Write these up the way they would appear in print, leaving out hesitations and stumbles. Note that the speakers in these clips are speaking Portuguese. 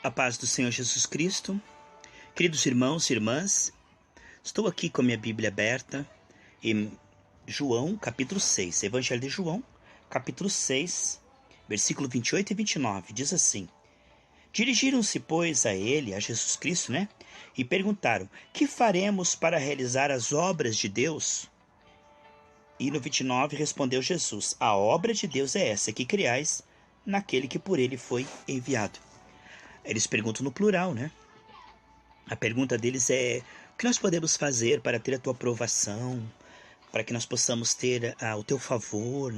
A paz do Senhor Jesus Cristo. Queridos irmãos e irmãs, estou aqui com a minha Bíblia aberta em João, capítulo 6. Evangelho de João, capítulo 6, versículo 28 e 29. Diz assim: Dirigiram-se, pois, a ele, a Jesus Cristo, e perguntaram: que faremos para realizar as obras de Deus? E no 29 respondeu Jesus: a obra de Deus é essa, que criais naquele que por ele foi enviado. Eles perguntam no plural, A pergunta deles é: o que nós podemos fazer para ter a tua aprovação, para que nós possamos ter o teu favor,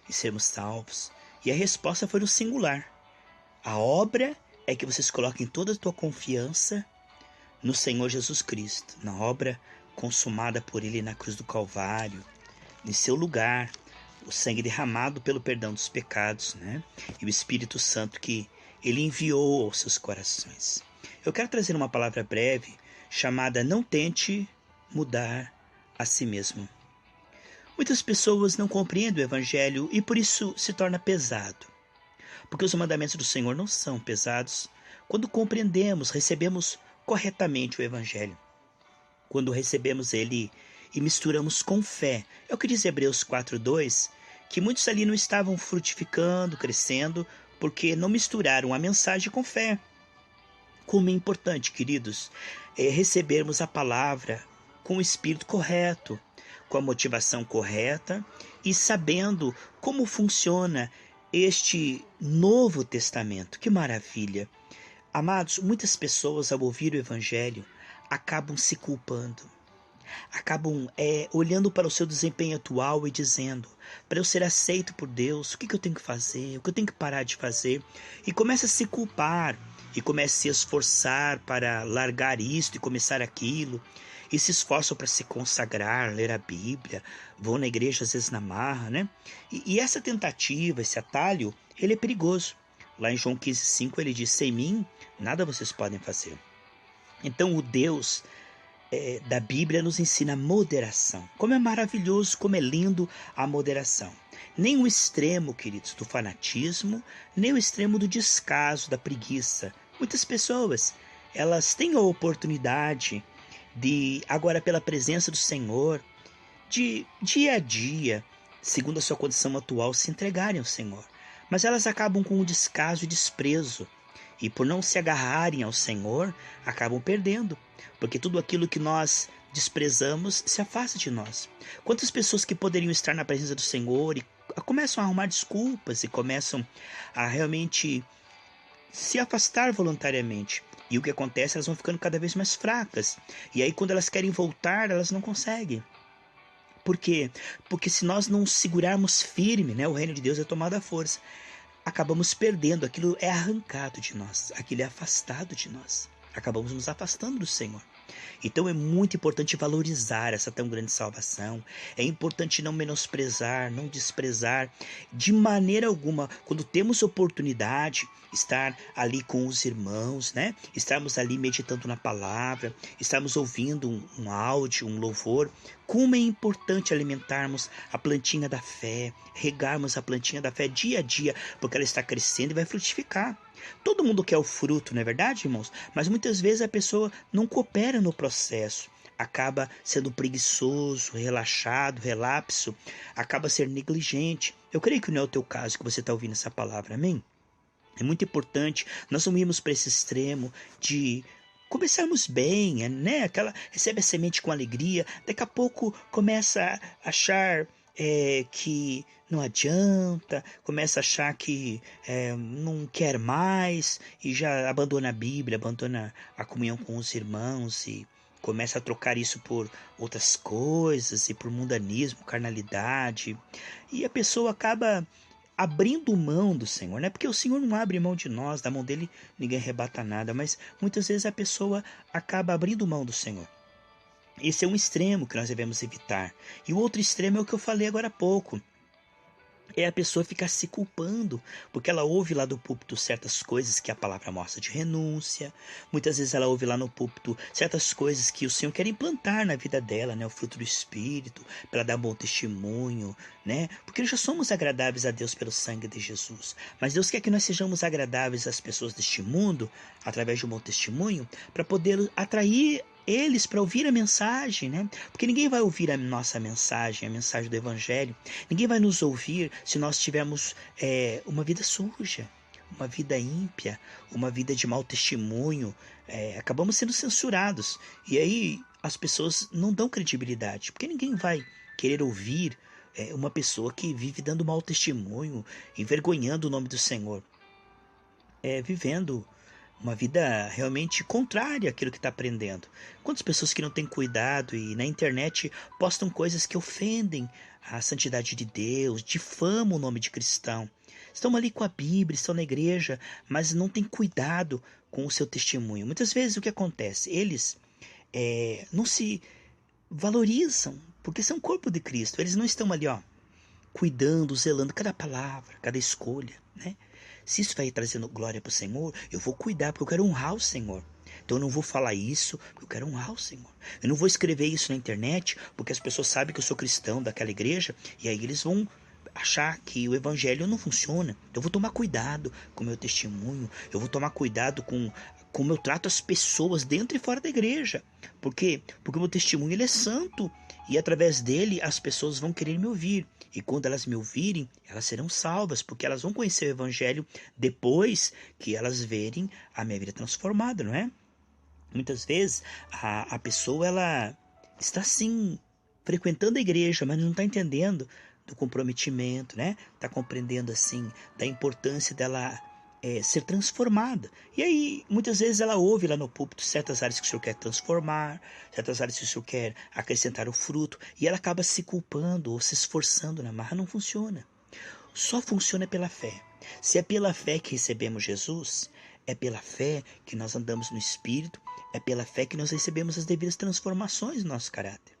e sermos salvos? E a resposta foi no singular. A obra é que vocês coloquem toda a tua confiança no Senhor Jesus Cristo, na obra consumada por Ele na cruz do Calvário, em seu lugar, o sangue derramado pelo perdão dos pecados, e o Espírito Santo que Ele enviou aos seus corações. Eu quero trazer uma palavra breve chamada: não tente mudar a si mesmo. Muitas pessoas não compreendem o Evangelho e por isso se torna pesado. Porque os mandamentos do Senhor não são pesados quando compreendemos, recebemos corretamente o Evangelho. Quando recebemos ele e misturamos com fé. É o que diz Hebreus 4:2, que muitos ali não estavam frutificando, crescendo, porque não misturaram a mensagem com fé. Como é importante, queridos, recebermos a palavra com o espírito correto, com a motivação correta e sabendo como funciona este Novo Testamento. Que maravilha! Amados, muitas pessoas ao ouvir o Evangelho acabam se culpando. Acabam olhando para o seu desempenho atual e dizendo: para eu ser aceito por Deus, o que eu tenho que fazer? O que eu tenho que parar de fazer? E começa a se culpar, e começa a se esforçar para largar isto e começar aquilo, e se esforçam para se consagrar, ler a Bíblia, vão na igreja às vezes na marra, E essa tentativa, esse atalho, ele é perigoso. Lá em João 15:5 ele diz: sem mim, nada vocês podem fazer. Então o Deus da Bíblia nos ensina moderação. Como é maravilhoso, como é lindo a moderação. Nem o extremo, queridos, do fanatismo, nem o extremo do descaso, da preguiça. Muitas pessoas, elas têm a oportunidade de, agora pela presença do Senhor, de dia a dia, segundo a sua condição atual, se entregarem ao Senhor. Mas elas acabam com o descaso e desprezo. E por não se agarrarem ao Senhor, acabam perdendo. Porque tudo aquilo que nós desprezamos se afasta de nós. Quantas pessoas que poderiam estar na presença do Senhor e começam a arrumar desculpas e começam a realmente se afastar voluntariamente. E o que acontece? Elas vão ficando cada vez mais fracas. E aí quando elas querem voltar, elas não conseguem. Por quê? Porque se nós não segurarmos firme, o reino de Deus é tomado à força. Acabamos perdendo, aquilo é arrancado de nós, aquilo é afastado de nós. Acabamos nos afastando do Senhor. Então é muito importante valorizar essa tão grande salvação. É importante não menosprezar, não desprezar de maneira alguma. Quando temos oportunidade, estar ali com os irmãos, Estarmos ali meditando na palavra, estarmos ouvindo um áudio, um louvor. Como é importante alimentarmos a plantinha da fé, regarmos a plantinha da fé dia a dia, porque ela está crescendo e vai frutificar. Todo mundo quer o fruto, não é verdade, irmãos? Mas muitas vezes a pessoa não coopera no processo. Acaba sendo preguiçoso, relaxado, relapso, acaba sendo negligente. Eu creio que não é o teu caso que você está ouvindo essa palavra, amém? É muito importante nós não irmos para esse extremo de começarmos bem, recebe a semente com alegria, daqui a pouco começa a achar que não adianta, começa a achar que não quer mais e já abandona a Bíblia, abandona a comunhão com os irmãos e começa a trocar isso por outras coisas e por mundanismo, carnalidade, e a pessoa acaba abrindo mão do Senhor, Porque o Senhor não abre mão de nós, da mão dele ninguém arrebata nada, mas muitas vezes a pessoa acaba abrindo mão do Senhor. Esse é um extremo que nós devemos evitar. E o outro extremo é o que eu falei agora há pouco. é a pessoa ficar se culpando, porque ela ouve lá do púlpito certas coisas que a palavra mostra de renúncia. Muitas vezes ela ouve lá no púlpito certas coisas que o Senhor quer implantar na vida dela, né? O fruto do Espírito, para ela dar bom testemunho, né? Porque nós já somos agradáveis a Deus pelo sangue de Jesus. Mas Deus quer que nós sejamos agradáveis às pessoas deste mundo, através de um bom testemunho, para poder atrair eles para ouvir a mensagem, né? Porque ninguém vai ouvir a nossa mensagem, a mensagem do Evangelho. Ninguém vai nos ouvir se nós tivermos uma vida suja, uma vida ímpia, uma vida de mau testemunho. Acabamos sendo censurados. E aí as pessoas não dão credibilidade, porque ninguém vai querer ouvir uma pessoa que vive dando mau testemunho, envergonhando o nome do Senhor, vivendo uma vida realmente contrária àquilo que está aprendendo. Quantas pessoas que não têm cuidado e na internet postam coisas que ofendem a santidade de Deus, difamam o nome de cristão. Estão ali com a Bíblia, estão na igreja, mas não têm cuidado com o seu testemunho. Muitas vezes o que acontece? Eles não se valorizam, porque são corpo de Cristo. Eles não estão ali, cuidando, zelando cada palavra, cada escolha, né? Se isso vai trazendo glória para o Senhor, eu vou cuidar, porque eu quero honrar o Senhor. Então eu não vou falar isso, porque eu quero honrar o Senhor. Eu não vou escrever isso na internet, porque as pessoas sabem que eu sou cristão daquela igreja, e aí eles vão achar que o evangelho não funciona. Então eu vou tomar cuidado com o meu testemunho, eu vou tomar cuidado com como eu trato as pessoas dentro e fora da igreja. Por quê? Porque o meu testemunho ele é santo, e através dele as pessoas vão querer me ouvir. E quando elas me ouvirem, elas serão salvas, porque elas vão conhecer o Evangelho depois que elas verem a minha vida transformada, não é? Muitas vezes a pessoa ela está sim frequentando a igreja, mas não está entendendo do comprometimento, né? Está compreendendo assim da importância dela ser transformada. E aí, muitas vezes ela ouve lá no púlpito certas áreas que o Senhor quer transformar, certas áreas que o Senhor quer acrescentar o fruto, e ela acaba se culpando ou se esforçando na marra. Não funciona. Só funciona pela fé. Se é pela fé que recebemos Jesus, é pela fé que nós andamos no Espírito, é pela fé que nós recebemos as devidas transformações no nosso caráter.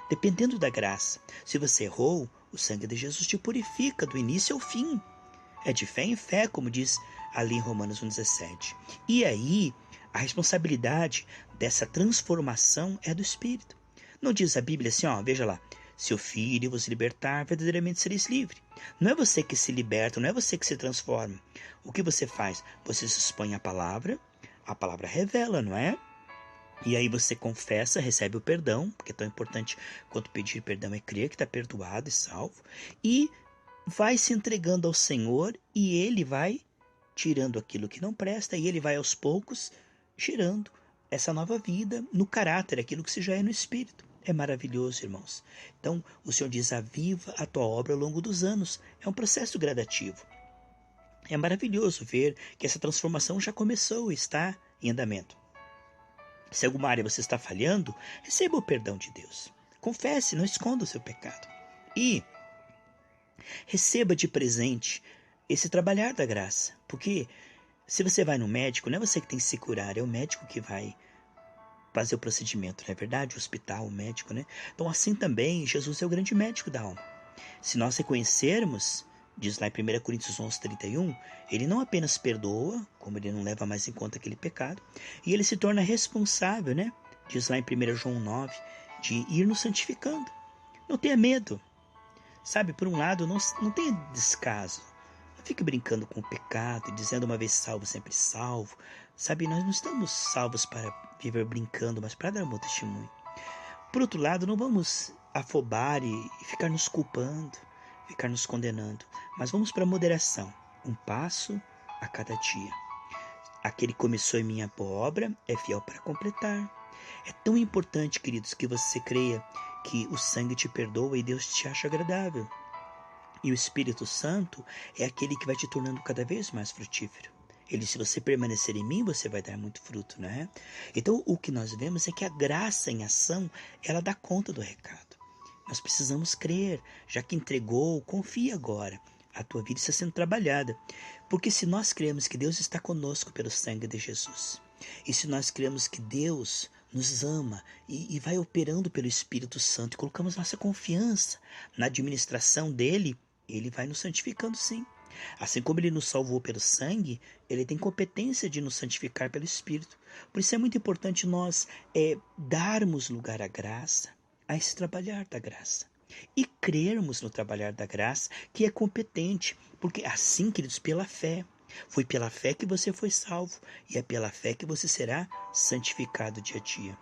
Dependendo da graça. Se você errou, o sangue de Jesus te purifica do início ao fim. É de fé em fé, como diz ali em Romanos 1,17. E aí, a responsabilidade dessa transformação é do Espírito. Não diz a Bíblia assim, veja lá, se o Filho vos libertar, verdadeiramente sereis livre. Não é você que se liberta, não é você que se transforma. O que você faz? Você se expõe à palavra, a palavra revela, não é? E aí você confessa, recebe o perdão, porque é tão importante quanto pedir perdão é crer que está perdoado e salvo. E vai se entregando ao Senhor e Ele vai tirando aquilo que não presta e Ele vai aos poucos gerando essa nova vida no caráter, aquilo que se já é no Espírito. É maravilhoso, irmãos. Então, o Senhor diz, aviva a tua obra ao longo dos anos. É um processo gradativo. É maravilhoso ver que essa transformação já começou e está em andamento. Se alguma área você está falhando, receba o perdão de Deus. Confesse, não esconda o seu pecado. E receba de presente esse trabalhar da graça. Porque se você vai no médico, não é você que tem que se curar, é o médico que vai fazer o procedimento, não é verdade? O hospital, o médico, né? Então assim também, Jesus é o grande médico da alma. Se nós reconhecermos, diz lá em 1 Coríntios 11:31, ele não apenas perdoa, como ele não leva mais em conta aquele pecado, e ele se torna responsável, né? Diz lá em 1 João 9, de ir nos santificando. Não tenha medo. Sabe, por um lado, não tenha descaso. Não fique brincando com o pecado e dizendo uma vez salvo, sempre salvo. Sabe, nós não estamos salvos para viver brincando, mas para dar um bom testemunho. Por outro lado, não vamos afobar e ficar nos culpando, ficar nos condenando, mas vamos para a moderação, um passo a cada dia. Aquele que começou em minha boa obra é fiel para completar. É tão importante, queridos, que você creia que o sangue te perdoa e Deus te acha agradável. E o Espírito Santo é aquele que vai te tornando cada vez mais frutífero. Ele, se você permanecer em mim, você vai dar muito fruto, não é? Então, o que nós vemos é que a graça em ação, ela dá conta do recado. Nós precisamos crer, já que entregou, confia agora. A tua vida está sendo trabalhada. Porque se nós cremos que Deus está conosco pelo sangue de Jesus, e se nós cremos que Deus nos ama e vai operando pelo Espírito Santo, e colocamos nossa confiança na administração dele, Ele vai nos santificando sim. Assim como ele nos salvou pelo sangue, ele tem competência de nos santificar pelo Espírito. Por isso é muito importante nós darmos lugar à graça, a esse trabalhar da graça. E crermos no trabalhar da graça, que é competente. Porque assim, queridos, pela fé. Foi pela fé que você foi salvo. E é pela fé que você será santificado dia a dia.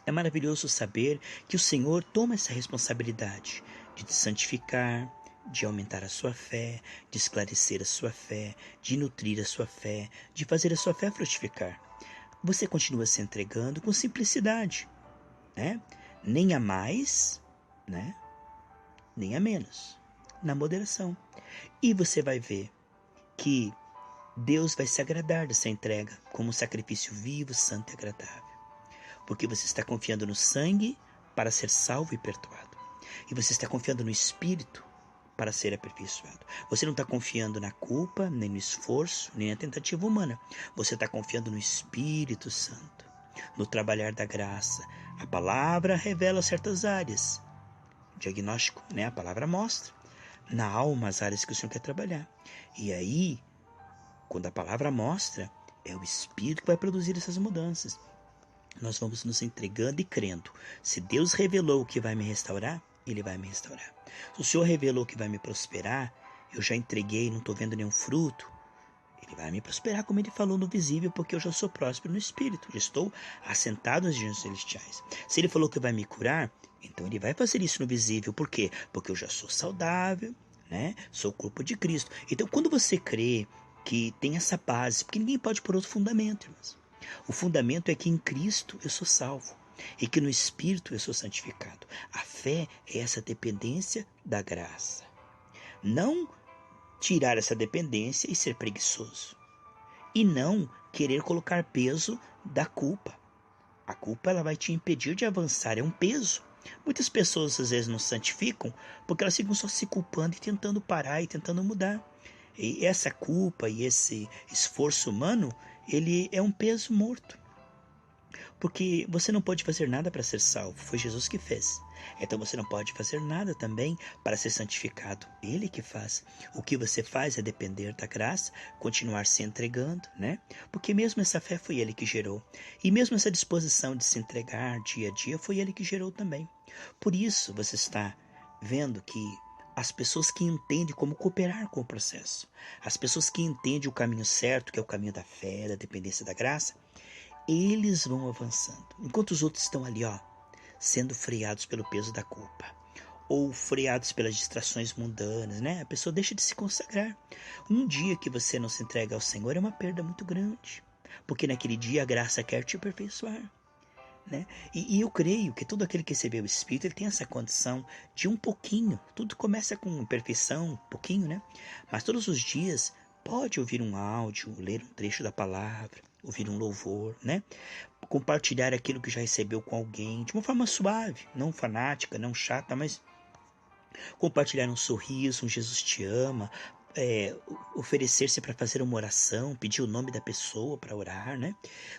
É maravilhoso saber que o Senhor toma essa responsabilidade de te santificar, de aumentar a sua fé, de esclarecer a sua fé, de nutrir a sua fé, de fazer a sua fé frutificar. Você continua se entregando com simplicidade, né? Nem a mais, né? Nem a menos, na moderação. E você vai ver que Deus vai se agradar dessa entrega como um sacrifício vivo, santo e agradável. Porque você está confiando no sangue para ser salvo e perdoado. E você está confiando no Espírito para ser aperfeiçoado. Você não está confiando na culpa, nem no esforço, nem na tentativa humana. Você está confiando no Espírito Santo, no trabalhar da graça. A palavra revela certas áreas. O diagnóstico, né? A palavra mostra na alma as áreas que o Senhor quer trabalhar. E aí, quando a palavra mostra, é o Espírito que vai produzir essas mudanças. Nós vamos nos entregando e crendo. Se Deus revelou que vai me restaurar, Ele vai me restaurar. Se o Senhor revelou que vai me prosperar, eu já entreguei, não estou vendo nenhum fruto, Ele vai me prosperar como Ele falou no visível, porque eu já sou próspero no Espírito, já estou assentado nos regiões celestiais. Se Ele falou que vai me curar, então Ele vai fazer isso no visível. Por quê? Porque eu já sou saudável, né? Sou o corpo de Cristo. Então, quando você crê que tem essa base, porque ninguém pode pôr outro fundamento, irmãos. O fundamento é que em Cristo eu sou salvo e que no Espírito eu sou santificado. A fé é essa dependência da graça. Não tirar essa dependência e ser preguiçoso. E não querer colocar peso da culpa. A culpa ela vai te impedir de avançar, é um peso. Muitas pessoas às vezes não santificam porque elas ficam só se culpando e tentando parar e tentando mudar. E essa culpa e esse esforço humano, ele é um peso morto. Porque você não pode fazer nada para ser salvo, foi Jesus que fez. Então você não pode fazer nada também para ser santificado, Ele que faz. O que você faz é depender da graça, continuar se entregando, né? Porque mesmo essa fé foi Ele que gerou. E mesmo essa disposição de se entregar dia a dia foi Ele que gerou também. Por isso você está vendo que as pessoas que entendem como cooperar com o processo, as pessoas que entendem o caminho certo, que é o caminho da fé, da dependência da graça, eles vão avançando. Enquanto os outros estão ali, sendo freados pelo peso da culpa, ou freados pelas distrações mundanas, né? A pessoa deixa de se consagrar. Um dia que você não se entrega ao Senhor é uma perda muito grande, porque naquele dia a graça quer te aperfeiçoar. Né? E eu creio que todo aquele que recebeu o Espírito ele tem essa condição de um pouquinho. Tudo começa com perfeição, um pouquinho, né? Mas todos os dias pode ouvir um áudio, ler um trecho da palavra, ouvir um louvor, né? Compartilhar aquilo que já recebeu com alguém de uma forma suave, não fanática, não chata, mas compartilhar um sorriso, um Jesus te ama, oferecer-se para fazer uma oração, pedir o nome da pessoa para orar, né?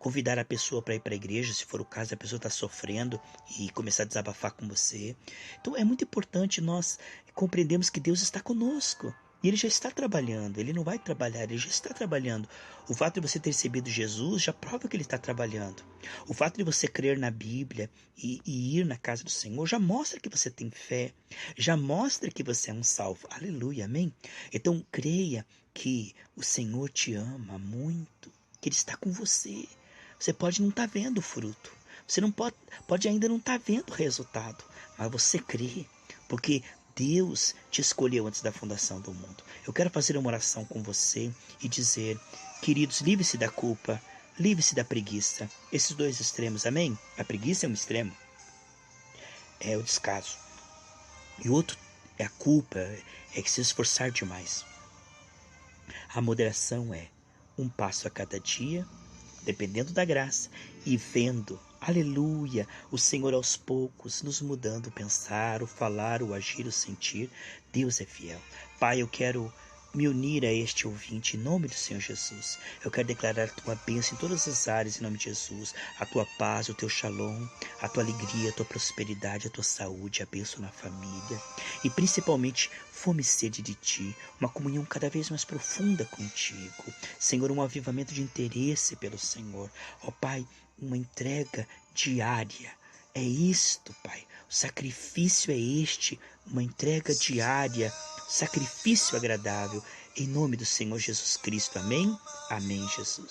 Convidar a pessoa para ir para a igreja, se for o caso, a pessoa está sofrendo e começar a desabafar com você. Então é muito importante nós compreendermos que Deus está conosco. E Ele já está trabalhando, Ele não vai trabalhar, Ele já está trabalhando. O fato de você ter recebido Jesus já prova que Ele está trabalhando. O fato de você crer na Bíblia e ir na casa do Senhor já mostra que você tem fé, já mostra que você é um salvo. Aleluia, amém? Então creia que o Senhor te ama muito, que Ele está com você. Você pode não estar vendo o fruto, você não pode ainda não estar vendo o resultado, mas você crê, porque Deus te escolheu antes da fundação do mundo. Eu quero fazer uma oração com você e dizer, queridos, livre-se da culpa, livre-se da preguiça. Esses dois extremos, amém? A preguiça é um extremo, é o descaso. E o outro é a culpa, é que se esforçar demais. A moderação é um passo a cada dia, dependendo da graça, e vendo, aleluia, o Senhor aos poucos nos mudando o pensar, o falar, o agir, o sentir. Deus é fiel. Pai, eu quero me unir a este ouvinte em nome do Senhor Jesus. Eu quero declarar a tua bênção em todas as áreas em nome de Jesus. A tua paz, o teu shalom, a tua alegria, a tua prosperidade, a tua saúde, a bênção na família. E principalmente fome e sede de ti, uma comunhão cada vez mais profunda contigo. Senhor, um avivamento de interesse pelo Senhor. Ó Pai, uma entrega diária. É isto, Pai. O sacrifício é este, uma entrega diária, sacrifício agradável, em nome do Senhor Jesus Cristo. Amém? Amém, Jesus.